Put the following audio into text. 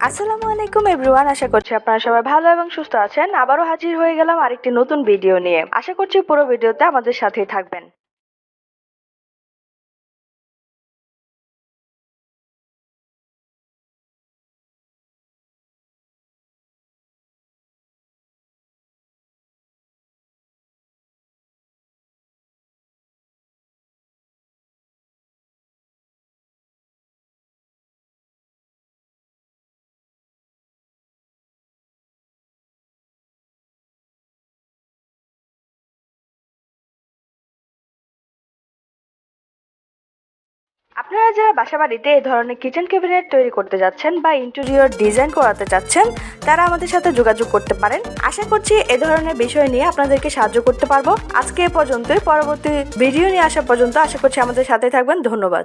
আসসালামু আলাইকুম এভরিওয়ান, আশা করছি আপনারা সবাই ভালো এবং সুস্থ আছেন। আবারও হাজির হয়ে গেলাম আরেকটি নতুন ভিডিও নিয়ে। আশা করছি পুরো ভিডিওতে আমাদের সাথেই থাকবেন। আপনারা যারা বাসাবাড়িতে এই ধরনের কিচেন ক্যাবিনেট তৈরি করতে যাচ্ছেন বা ইন্টেরিয়র ডিজাইন করাতে চাচ্ছেন, তারা আমাদের সাথে যোগাযোগ করতে পারেন। আশা করছি এ ধরনের বিষয় নিয়ে আপনাদেরকে সাহায্য করতে পারবো। আজকে এ পর্যন্তই। পরবর্তী ভিডিও নিয়ে আসা পর্যন্ত আশা করছি আমাদের সাথে থাকবেন। ধন্যবাদ।